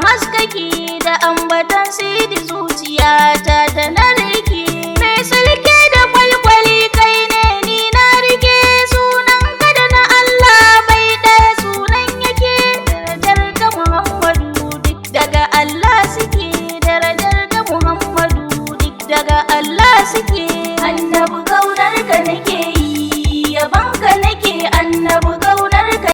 haskaki da ambatan sidi zuciyata ta na rike. Mai sulke da kwalkwali kai ne ni na rike, sunan ka da na Allah bai ɗaya sunan yake. Darajar ga Muhammadu duk daga Allah suke, darajar ga Muhammadu duk daga Allah suke. Annabi